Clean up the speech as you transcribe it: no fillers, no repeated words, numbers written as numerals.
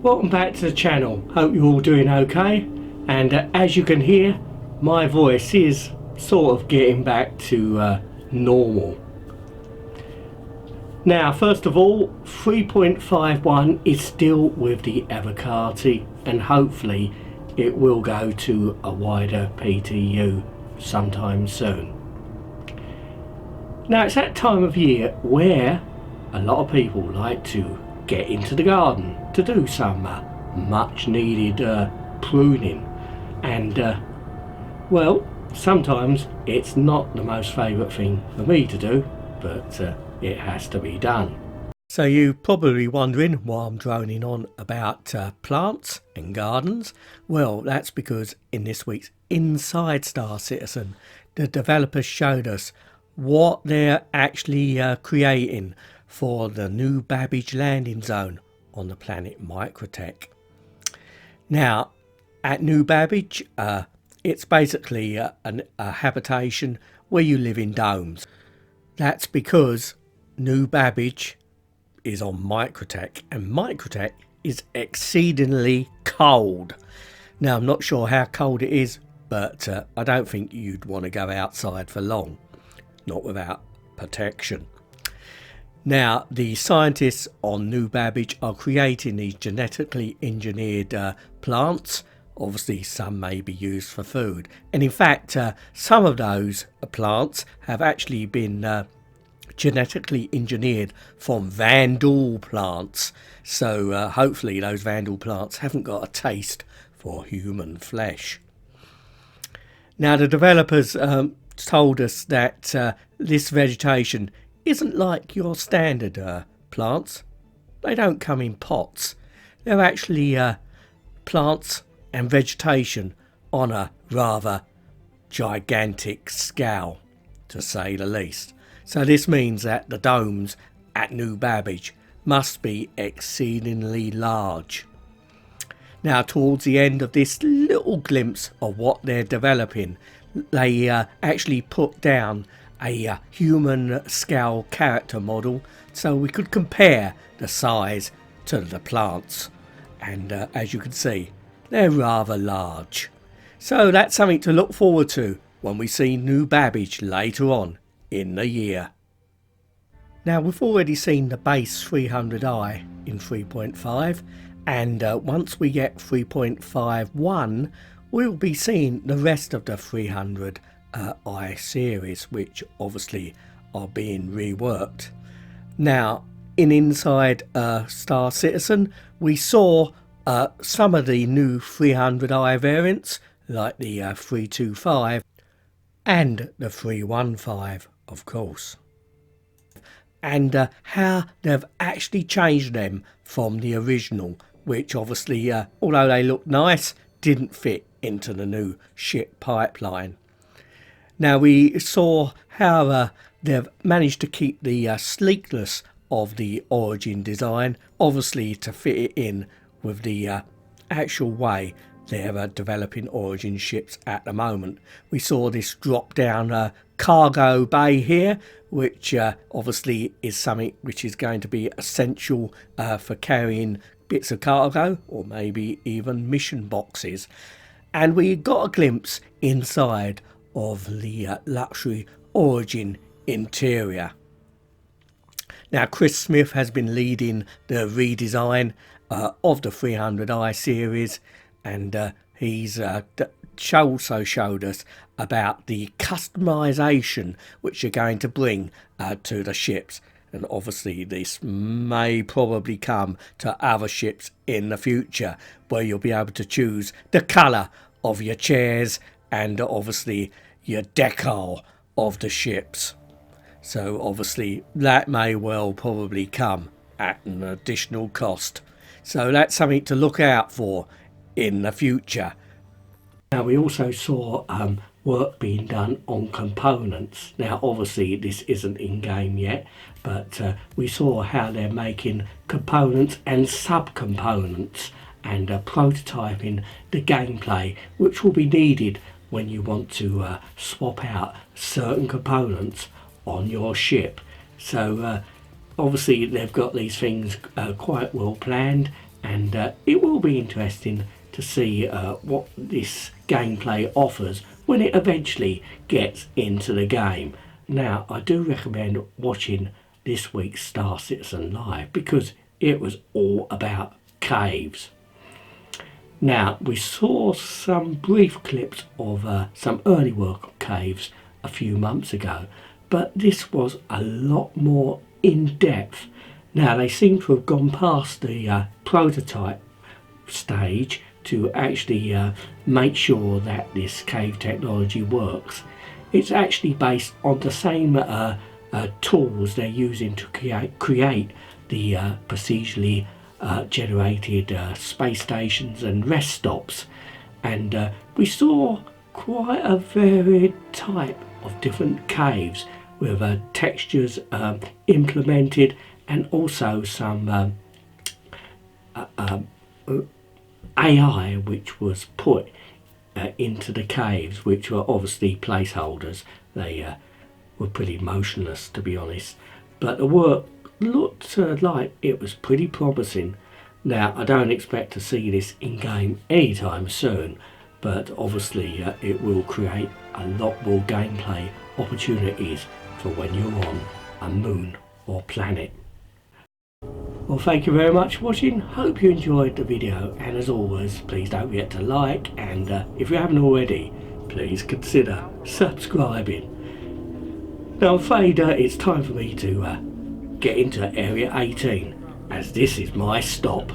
Welcome back to the channel. Hope you're all doing okay. And as you can hear, my voice is sort of getting back to normal. Now, first of all, 3.51 is still with the Avocati, and hopefully it will go to a wider PTU sometime soon. Now, it's that time of year where a lot of people like to get into the garden to do some much needed pruning, and well, sometimes it's not the most favourite thing for me to do, but it has to be done. So you're probably wondering why I'm droning on about plants and gardens. Well, that's because in this week's Inside Star Citizen, the developers showed us what they're actually creating for the new Babbage landing zone on the planet Microtech. Now, at New Babbage, it's basically a habitation where you live in domes. That's because New Babbage is on Microtech, and Microtech is exceedingly cold. Now, I'm not sure how cold it is, but I don't think you'd want to go outside for long, not without protection. Now, the scientists on New Babbage are creating these genetically engineered plants. Obviously, some may be used for food. And in fact, some of those plants have actually been genetically engineered from Vandal plants. So hopefully those Vandal plants haven't got a taste for human flesh. Now, the developers told us that this vegetation isn't like your standard plants. They don't come in pots. They're actually plants and vegetation on a rather gigantic scale, to say the least. So this means that the domes at New Babbage must be exceedingly large. Now, towards the end of this little glimpse of what they're developing, they actually put down a human scale character model so we could compare the size to the plants, and as you can see, they're rather large. So that's something to look forward to when we see New Babbage later on in the year. Now, we've already seen the base 300i in 3.5, and once we get 3.51 we'll be seeing the rest of the 300i series, which obviously are being reworked. Now, in Inside Star Citizen, we saw some of the new 300i variants, like the 325 and the 315, of course, and how they've actually changed them from the original, which obviously, although they look nice, didn't fit into the new ship pipeline. Now, we saw how they've managed to keep the sleekness of the Origin design, obviously to fit it in with the actual way they're developing Origin ships at the moment. We saw this drop down cargo bay here, which obviously is something which is going to be essential for carrying bits of cargo, or maybe even mission boxes. And we got a glimpse inside of the luxury Origin interior. Now, Chris Smith has been leading the redesign of the 300i series, and he's also showed us about the customization which you're going to bring to the ships. And obviously this may probably come to other ships in the future, where you'll be able to choose the colour of your chairs and obviously your decor of the ships. So obviously that may well probably come at an additional cost. So that's something to look out for in the future. Now, we also saw work being done on components. Now, obviously this isn't in game yet, but we saw how they're making components and sub-components and prototyping the gameplay which will be needed when you want to swap out certain components on your ship. So obviously they've got these things quite well planned, and it will be interesting to see what this gameplay offers when it eventually gets into the game. Now, I do recommend watching this week's Star Citizen Live because it was all about caves. Now, we saw some brief clips of some early work on caves a few months ago, but this was a lot more in depth. Now, they seem to have gone past the prototype stage to actually make sure that this cave technology works. It's actually based on the same tools they're using to create the procedurally generated space stations and rest stops, and we saw quite a varied type of different caves with textures implemented, and also some AI which was put into the caves, which were obviously placeholders. They were pretty motionless, to be honest, but the work looked like it was pretty promising. Now, I don't expect to see this in game anytime soon, but obviously it will create a lot more gameplay opportunities for when you're on a moon or planet. Well, thank you very much for watching. Hope you enjoyed the video, and as always, please don't forget to like, and if you haven't already, please consider subscribing. Now, I'm afraid it's time for me to get into Area 18, as this is my stop.